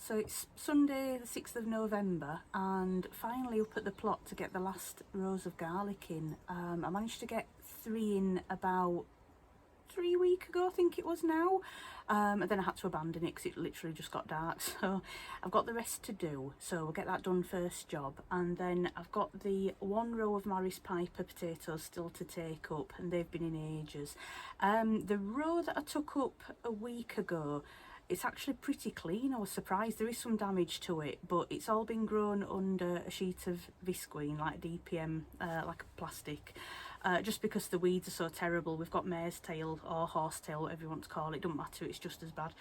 So it's Sunday the 6th of November and finally up at the plot to get the last rows of garlic in. I managed to get 3 in about 3 weeks ago, I think it was now, and then I had to abandon it because it literally just got dark. So I've got the rest to do, so we'll get that done first job, and then I've got the 1 row of Morris Piper potatoes still to take up, and they've been in ages. The row that I took up a week ago, it's actually pretty clean. I was surprised. There is some damage to it, but it's all been grown under a sheet of visqueen, like DPM, like a plastic, just because the weeds are so terrible. We've got mare's tail or horsetail, whatever you want to call it, doesn't matter, it's just as bad.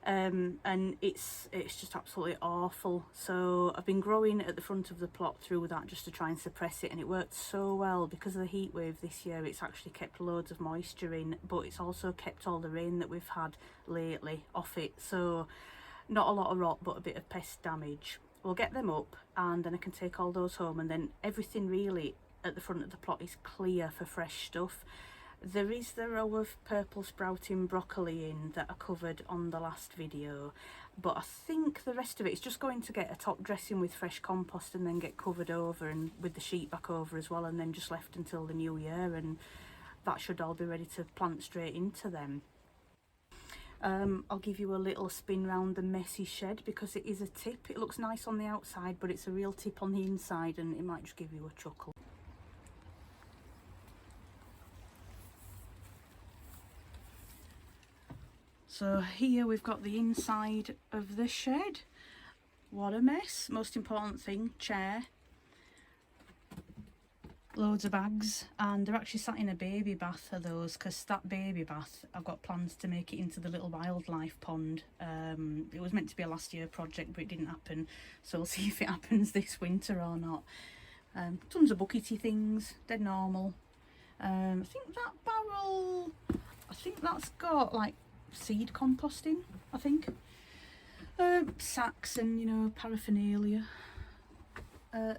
And it's just absolutely awful. So I've been growing at the front of the plot through that just to try and suppress it, and it worked so well because of the heat wave this year. It's actually kept loads of moisture in, but it's also kept all the rain that we've had lately off it, so not a lot of rot but a bit of pest damage. We'll get them up and then I can take all those home, and then everything really at the front of the plot is clear for fresh stuff. There is the row of purple sprouting broccoli in that I covered on the last video, but I think the rest of it is just going to get a top dressing with fresh compost and then get covered over and with the sheet back over as well, and then just left until the new year, and that should all be ready to plant straight into them. I'll give you a little spin round the messy shed because it is a tip. It looks nice on the outside, but it's a real tip on the inside, and it might just give you a chuckle. So here we've got the inside of the shed. What a mess. Most important thing, chair, loads of bags, and they're actually sat in a baby bath of those, because that baby bath, I've got plans to make it into the little wildlife pond. It was meant to be a last year project, but it didn't happen, so we'll see if it happens this winter or not. Tons of buckety things, dead normal. I think that barrel, I think that's got like seed composting, I think. Sacks and, you know, paraphernalia.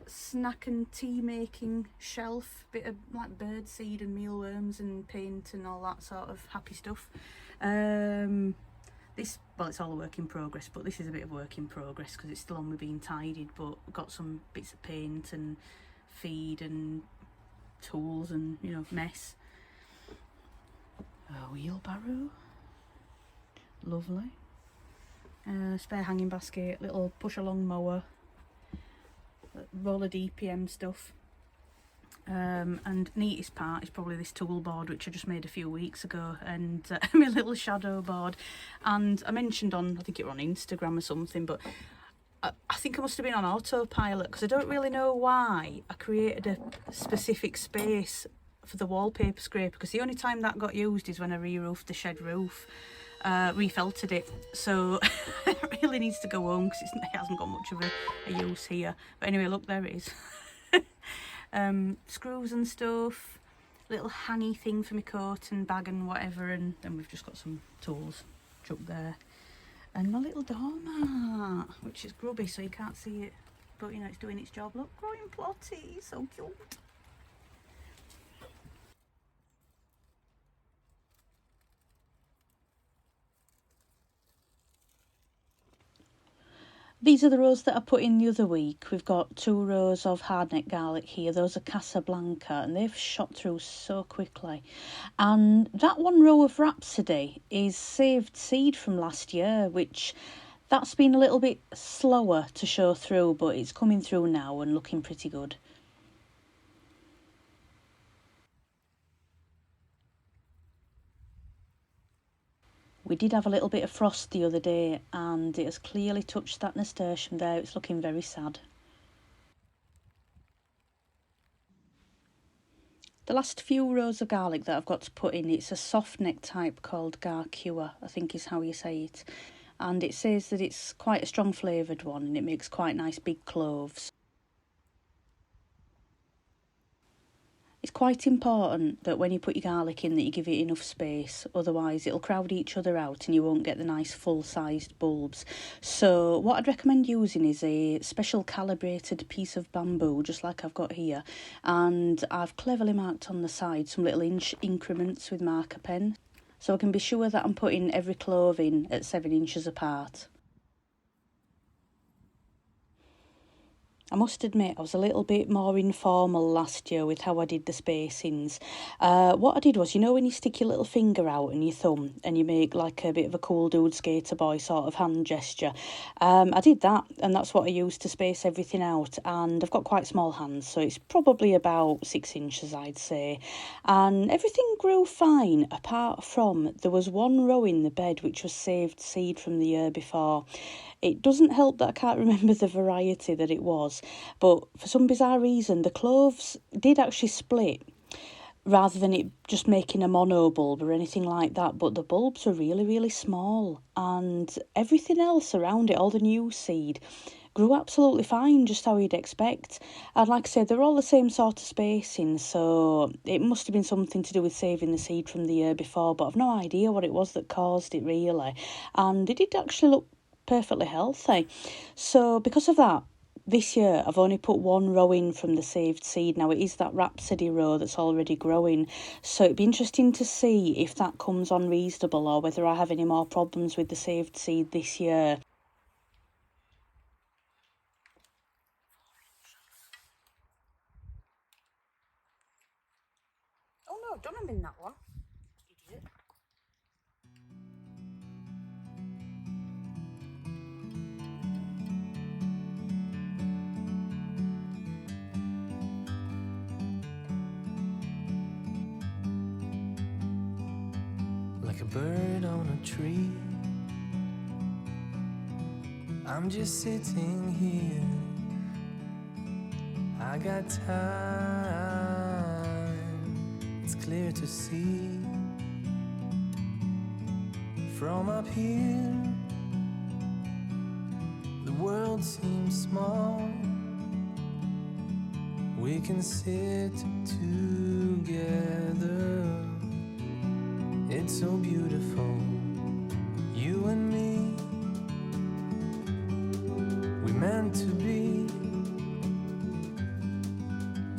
Snack and tea making shelf, bit of like bird seed and mealworms and paint and all that sort of happy stuff. This, well, it's all a work in progress, but this is a bit of work in progress because it's still on with being tidied, but we've got some bits of paint and feed and tools and, you know, mess. A wheelbarrow, lovely. Spare hanging basket, little push along mower, roll of DPM stuff, and neatest part is probably this tool board which I just made a few weeks ago, and my little shadow board. And I mentioned on, I think it was on Instagram or something, but I think I must have been on autopilot because I don't really know why I created a specific space for the wallpaper scraper, because the only time that got used is when I re-roofed the shed roof. Refelted it, so it really needs to go home because it hasn't got much of a use here. But anyway, look, there it is. Screws and stuff, little hangy thing for my coat and bag and whatever, and then we've just got some tools chucked there, and my little doormat, which is grubby so you can't see it, but you know, it's doing its job. Look, growing Plotty, so cute. These are the rows that I put in the other week. We've got 2 rows of hardneck garlic here. Those are Casablanca, and they've shot through so quickly. And that 1 row of Rhapsody is saved seed from last year, which that's been a little bit slower to show through, but it's coming through now and looking pretty good. We did have a little bit of frost the other day, and it has clearly touched that nasturtium there. It's looking very sad. The last few rows of garlic that I've got to put in, it's a soft neck type called Garcua, I think is how you say it. And it says that it's quite a strong flavoured one, and it makes quite nice big cloves. It's quite important that when you put your garlic in that you give it enough space, otherwise it'll crowd each other out and you won't get the nice full-sized bulbs. So what I'd recommend using is a special calibrated piece of bamboo, just like I've got here, and I've cleverly marked on the side some little inch increments with marker pen, so I can be sure that I'm putting every clove in at 7 inches apart. I must admit I was a little bit more informal last year with how I did the spacings. What I did was, you know when you stick your little finger out and your thumb and you make like a bit of a cool dude skater boy sort of hand gesture? I did that, and that's what I used to space everything out, and I've got quite small hands, so it's probably about 6 inches I'd say, and everything grew fine apart from there was one row in the bed which was saved seed from the year before. It doesn't help that I can't remember the variety that it was, but for some bizarre reason, the cloves did actually split rather than it just making a mono bulb or anything like that. But the bulbs were really, really small, and everything else around it, all the new seed, grew absolutely fine, just how you'd expect. And like I said, they're all the same sort of spacing, so it must have been something to do with saving the seed from the year before, but I've no idea what it was that caused it really. And it did actually look perfectly healthy. So because of that, this year I've only put one row in from the saved seed. Now it is that Rhapsody row that's already growing, so it'd be interesting to see if that comes on reasonable or whether I have any more problems with the saved seed this year. Oh no, I've done them in that one. Idiot. Like a bird on a tree, I'm just sitting here. I got time, it's clear to see. From up here, the world seems small. We can sit together. It's so beautiful, you and me. We meant to be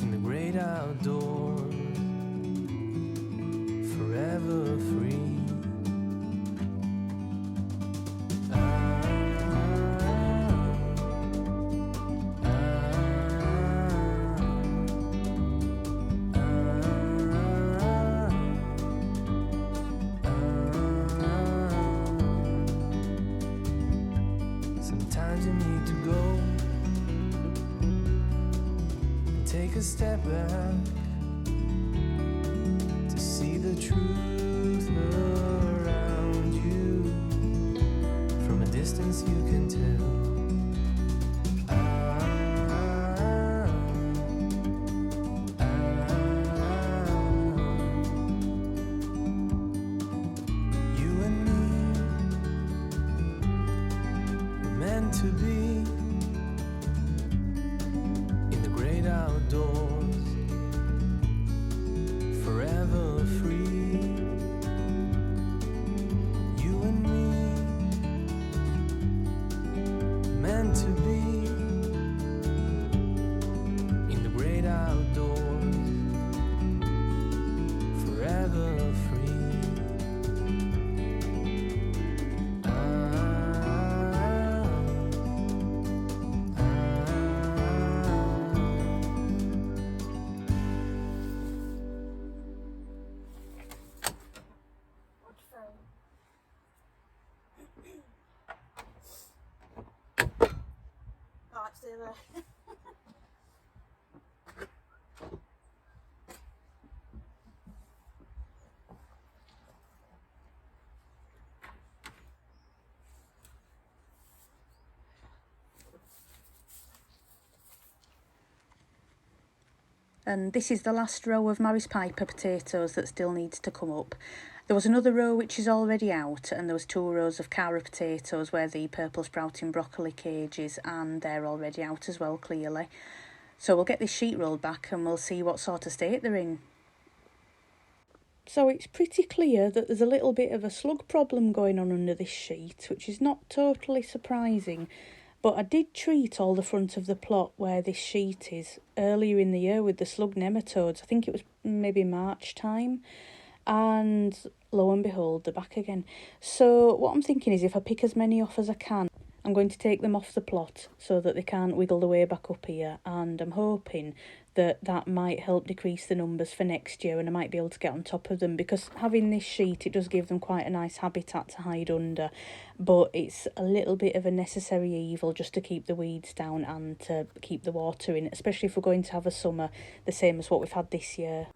in the great outdoors, forever free. Sometimes you need to go and take a step back to see the truth around you. From a distance you can tell. You and me were meant to be in the great outdoors, forever free. You and me, meant to be in the great outdoors, forever free. Oh, it's still there. And this is the last row of Maris Piper potatoes that still needs to come up. There was another row which is already out, and there was 2 rows of Cara potatoes where the purple sprouting broccoli cage is, and they're already out as well, clearly. So we'll get this sheet rolled back and we'll see what sort of state they're in. So it's pretty clear that there's a little bit of a slug problem going on under this sheet, which is not totally surprising. But I did treat all the front of the plot where this sheet is earlier in the year with the slug nematodes. I think it was maybe March time. And lo and behold, they're back again. So what I'm thinking is if I pick as many off as I can, I'm going to take them off the plot so that they can't wiggle their way back up here, and I'm hoping that that might help decrease the numbers for next year, and I might be able to get on top of them, because having this sheet, it does give them quite a nice habitat to hide under, but it's a little bit of a necessary evil just to keep the weeds down and to keep the water in, especially if we're going to have a summer the same as what we've had this year.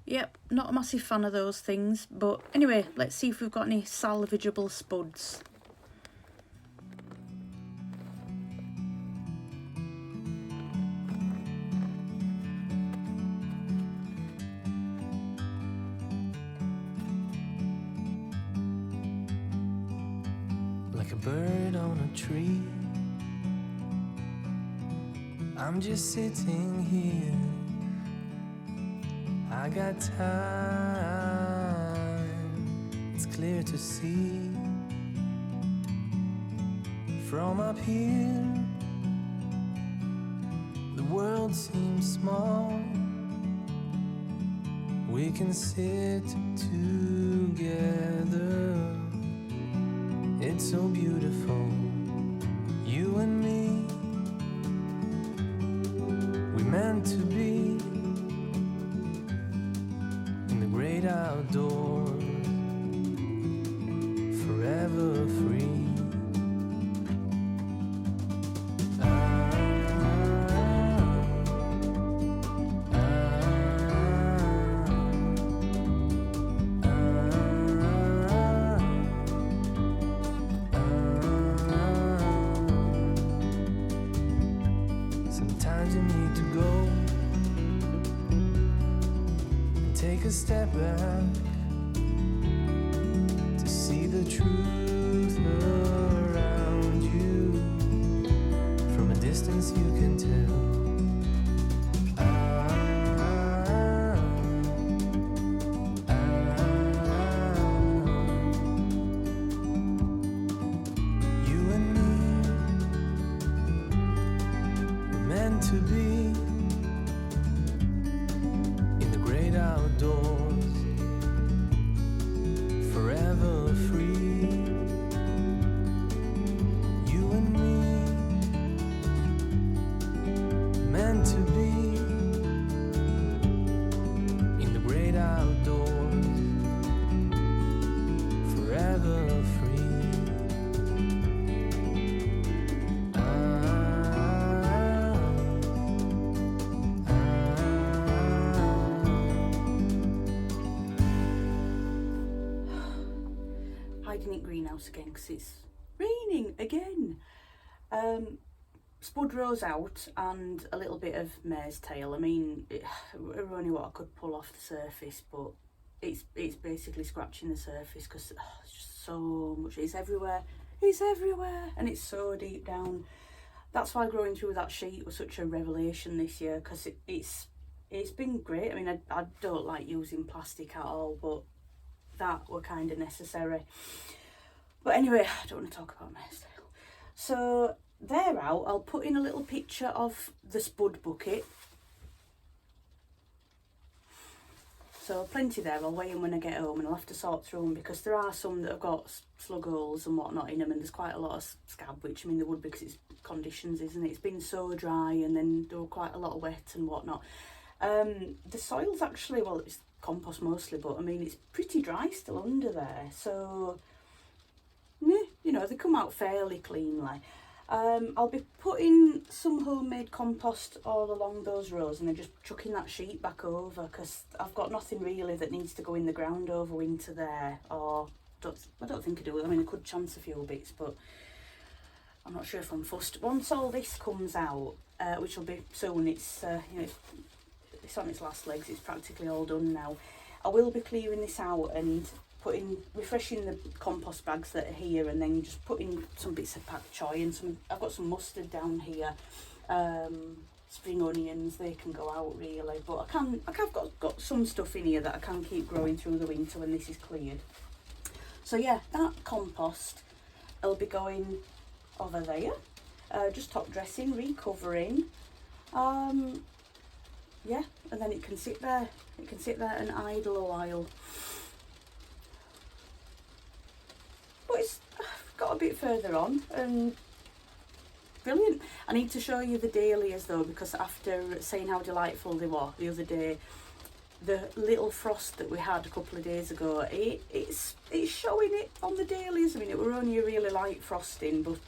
Yep, not a massive fan of those things, but anyway, let's see if we've got any salvageable spuds. Like a bird on a tree, I'm just sitting here. I got time, it's clear to see. From up here, the world seems small. We can sit together. It's so beautiful, you and me. We meant to be in the great outdoors, forever free. Sometimes you need to go and take a step back to see the truth around you. From a distance you can tell. You and me were meant to be in the great outdoors, forever free. You and me, meant to be in the great outdoors, forever free. Hiding in greenhouse again because it's raining again. Spud rose out and a little bit of mare's tail. I mean, it were only what I could pull off the surface, but it's basically scratching the surface because it's just so much. It's everywhere, and it's so deep down. That's why growing through that sheet was such a revelation this year, because it's been great. I mean, I don't like using plastic at all, but that were kind of necessary. But anyway, I don't want to talk about mare's tail. So they're out. I'll put in a little picture of the spud bucket. So plenty there. I'll weigh them when I get home, and I'll have to sort through them because there are some that have got slug holes and whatnot in them, and there's quite a lot of scab, which I mean there would be because it's conditions, isn't it? It's been so dry, and then there were quite a lot of wet and whatnot. The soil's actually, well, it's compost mostly, but I mean it's pretty dry still under there, so you know, they come out fairly cleanly. I'll be putting some homemade compost all along those rows and then just chucking that sheet back over, because I've got nothing really that needs to go in the ground over winter there, or I don't think I do. I mean, I could chance a few bits, but I'm not sure if I'm fussed. Once all this comes out, which will be soon, it's you know, it's on its last legs, it's practically all done now. I will be clearing this out and refreshing the compost bags that are here, and then just putting some bits of pak choy and I've got some mustard down here, spring onions, they can go out really, but I've got some stuff in here that I can keep growing through the winter when this is cleared. So yeah, that compost will be going over there, just top dressing, recovering, yeah, and then it can sit there and idle a while. but it's got a bit further on and brilliant. I need to show you the dahlias though, because after saying how delightful they were the other day, the little frost that we had a couple of days ago, it's showing it on the dahlias. I mean, it were only a really light frosting, but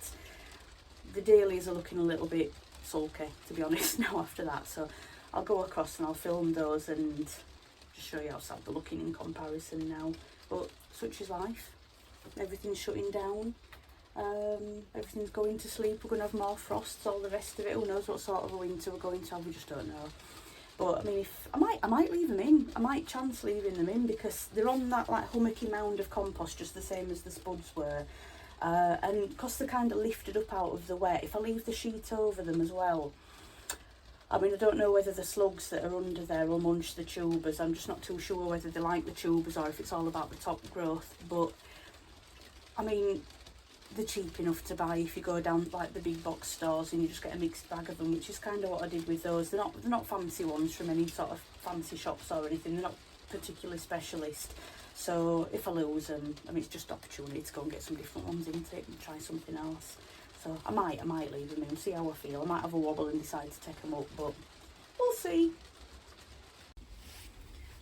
the dahlias are looking a little bit sulky, to be honest, now after that. So I'll go across and I'll film those and just show you how sad they're looking in comparison now. But such is life. Everything's shutting down. Everything's going to sleep. We're going to have more frosts, all the rest of it. Who knows what sort of a winter we're going to have, we just don't know. But I mean, if I might leave them in. I might chance leaving them in because they're on that like hummocky mound of compost, just the same as the spuds were. And because they're kind of lifted up out of the wet, if I leave the sheet over them as well, I mean, I don't know whether the slugs that are under there will munch the tubers. I'm just not too sure whether they like the tubers or if it's all about the top growth. But I mean, they're cheap enough to buy if you go down like the big box stores and you just get a mixed bag of them, which is kind of what I did with those. They're not fancy ones from any sort of fancy shops or anything. They're not particularly specialist. So if I lose them, I mean, it's just opportunity to go and get some different ones into it and try something else. So I might leave them in, see how I feel. I might have a wobble and decide to take them up, but we'll see.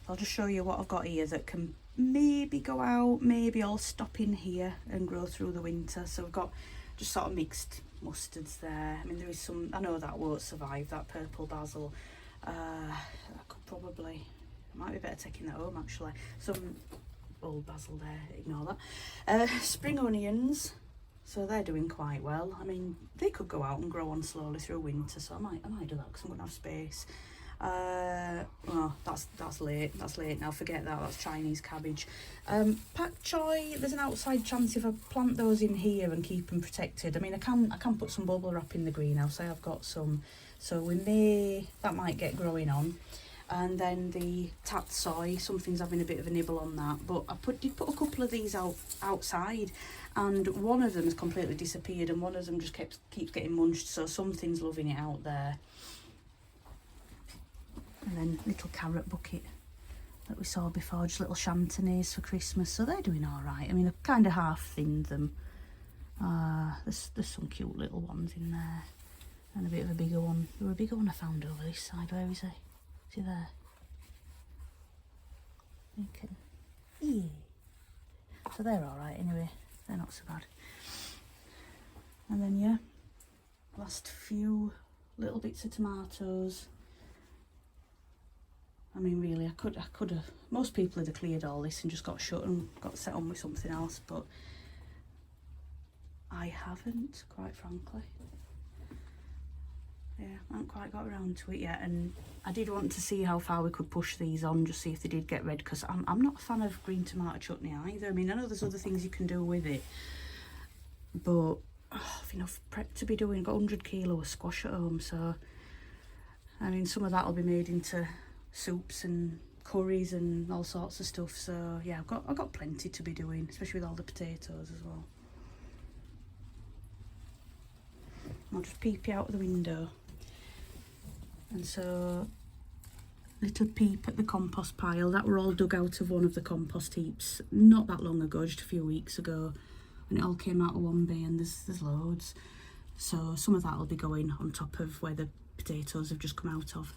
I'll just show you what I've got here that can maybe go out, maybe I'll stop in here and grow through the winter. So we've got just sort of mixed mustards there. I mean, there is some, I know that won't survive, that purple basil. I could probably, it might be better taking that home actually. Some old basil there, ignore that. Spring onions, so they're doing quite well. I mean, they could go out and grow on slowly through winter, so I might do that because I'm going to have space. Oh, that's late now, forget that, that's Chinese cabbage. Pak choi, there's an outside chance if I plant those in here and keep them protected. I mean, I can put some bubble wrap in the greenhouse, I have got some, so that might get growing on. And then the tat soy, something's having a bit of a nibble on that, but I did put a couple of these outside, and one of them has completely disappeared and one of them just keeps getting munched, so something's loving it out there. And then little carrot bucket that we saw before, just little chantenets for Christmas, so they're doing all right. I mean, I've kind of half thinned them. There's some cute little ones in there, and a bit of a bigger one. There were a bigger one I found over this side. Where is he? Is he there? Okay. Yeah. So they're all right anyway. They're not so bad. And then yeah, last few little bits of tomatoes. I mean, really, I could have. Most people would have cleared all this and just got shut and got set on with something else, but I haven't, quite frankly. Yeah, I haven't quite got around to it yet, and I did want to see how far we could push these on, just see if they did get red, because I'm not a fan of green tomato chutney either. I mean, I know there's other things you can do with it, but I've enough prep to be doing. Got 100 kilo of squash at home, so I mean, some of that will be made into soups and curries and all sorts of stuff. So yeah, I've got plenty to be doing, especially with all the potatoes as well. I'll just peep you out of the window. And so, little peep at the compost pile. That were all dug out of one of the compost heaps not that long ago, just a few weeks ago, and it all came out of one bay, and there's loads. So some of that will be going on top of where the potatoes have just come out of.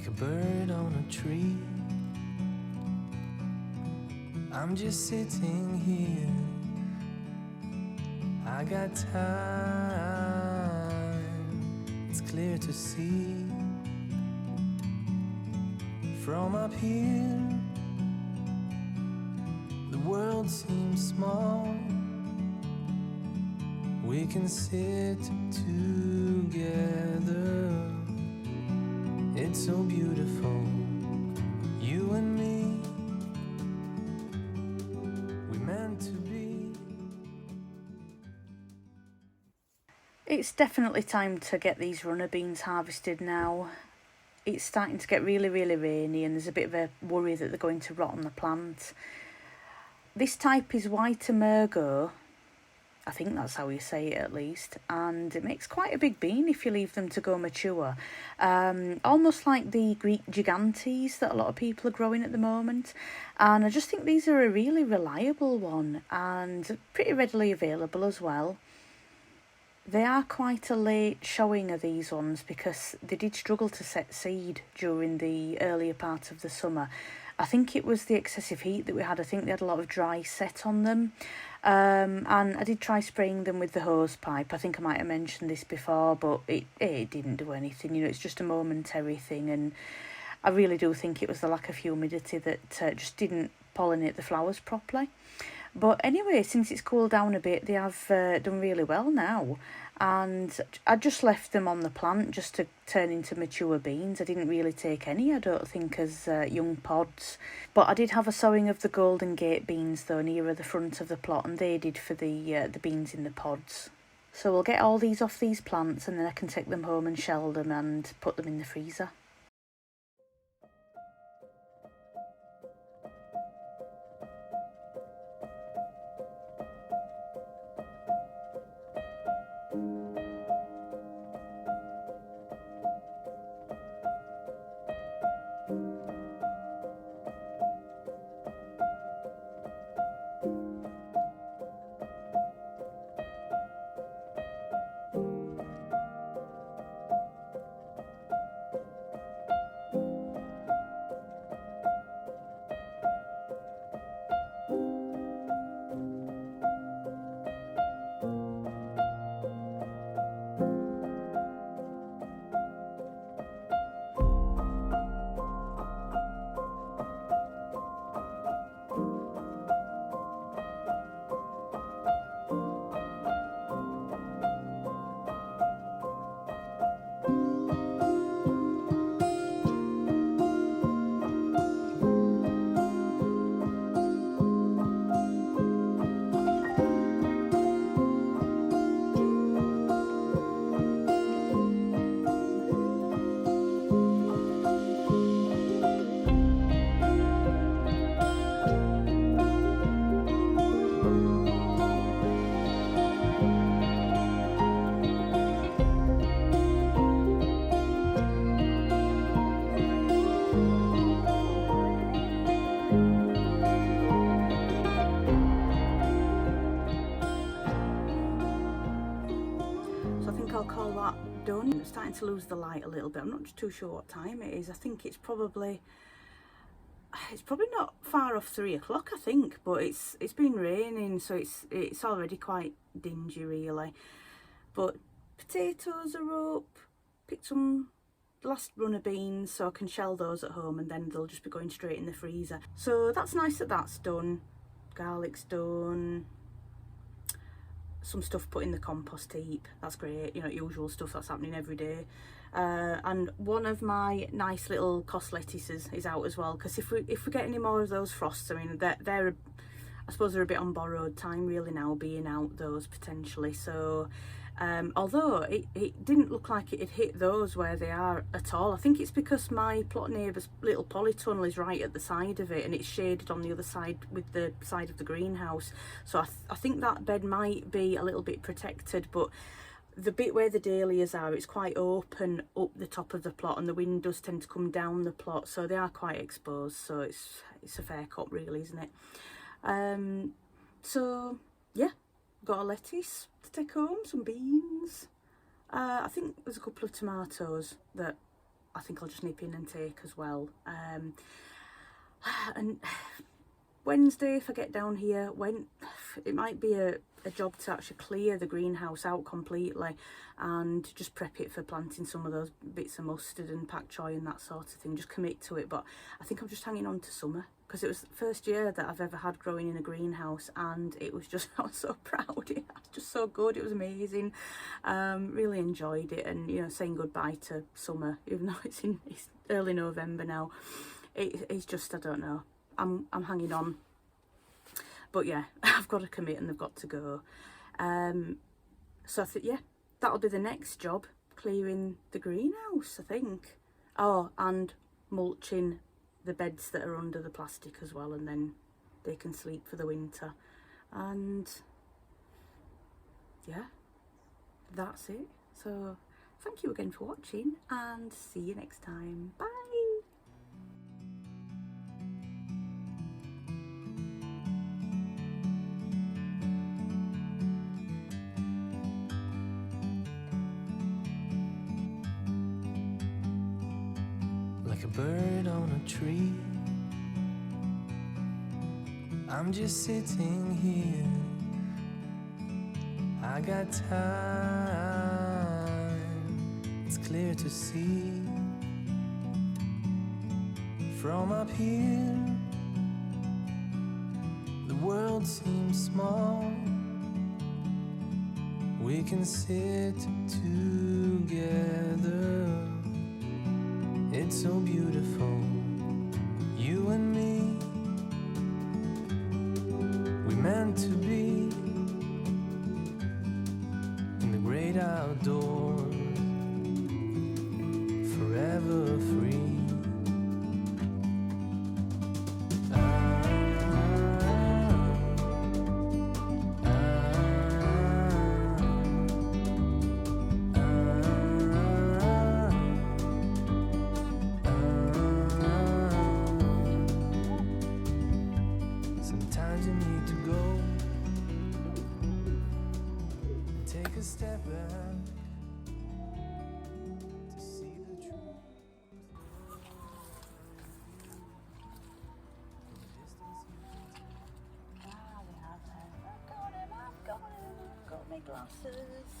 like a bird on a tree. I'm just sitting here, I got time, it's clear to see. From up here, the world seems small. We can sit together, it's so beautiful, you and me, we meant to be. It's definitely time to get these runner beans harvested now. It's starting to get really, really rainy and there's a bit of a worry that they're going to rot on the plant. This type is white emergo, I think that's how you say it at least, and it makes quite a big bean if you leave them to go mature. Almost like the Greek gigantes that a lot of people are growing at the moment. And I just think these are a really reliable one and pretty readily available as well. They are quite a late showing of these ones because they did struggle to set seed during the earlier part of the summer. I think it was the excessive heat that we had. I think they had a lot of dry set on them. And I did try spraying them with the hose pipe. I think I might have mentioned this before, but it didn't do anything. You know, it's just a momentary thing. And I really do think it was the lack of humidity that just didn't pollinate the flowers properly. But anyway, since it's cooled down a bit, they have done really well now. And I just left them on the plant just to turn into mature beans. I didn't really take any, I don't think, as young pods. But I did have a sowing of the Golden Gate beans, though, nearer the front of the plot, and they did for the beans in the pods. So we'll get all these off these plants, and then I can take them home and shell them and put them in the freezer. I'll call that done. I'm starting to lose the light a little bit. I'm not too sure what time it is. I think it's probably not far off 3 o'clock, I think, but it's been raining, so it's already quite dingy really. But potatoes are up. Picked some last run of beans so I can shell those at home, and then they'll just be going straight in the freezer. So that's nice that that's done. Garlic's done. Some stuff put in the compost heap, that's great, you know, usual stuff that's happening every day. And one of my nice little cost lettuces is out as well, because if we get any more of those frosts, I mean, they're I suppose they're a bit on borrowed time really now, being out those potentially. So although it didn't look like it had hit those where they are at all. I think it's because my plot neighbour's little polytunnel is right at the side of it, and it's shaded on the other side with the side of the greenhouse. So I think that bed might be a little bit protected, but the bit where the dahlias are, it's quite open up the top of the plot, and the wind does tend to come down the plot, so they are quite exposed. So it's a fair cut really, isn't it? So yeah, got a lettuce to take home, some beans. I think there's a couple of tomatoes that I think I'll just nip in and take as well. And Wednesday, if I get down here, it might be a job to actually clear the greenhouse out completely and just prep it for planting some of those bits of mustard and pak choi and that sort of thing, just commit to it. But I think I'm just hanging on to summer, because it was the first year that I've ever had growing in a greenhouse, and it was just, I was so proud. It was just so good. It was amazing. Really enjoyed it, and you know, saying goodbye to summer, even though it's early November now. It's just, I don't know, I'm hanging on. But yeah, I've got to commit and they've got to go. So I think, yeah, that'll be the next job, clearing the greenhouse, I think. Oh, and mulching the beds that are under the plastic as well, and then they can sleep for the winter. And yeah, that's it. So thank you again for watching, and see you next time. Bye. Like a bird on a tree, I'm just sitting here. I got time, it's clear to see. From up here, the world seems small. We can sit together. It's so beautiful, you and me. We meant to be in the great outdoors, forever free. Sometimes you need to go and take a step back to see the truth. I've got him, I've got my glasses.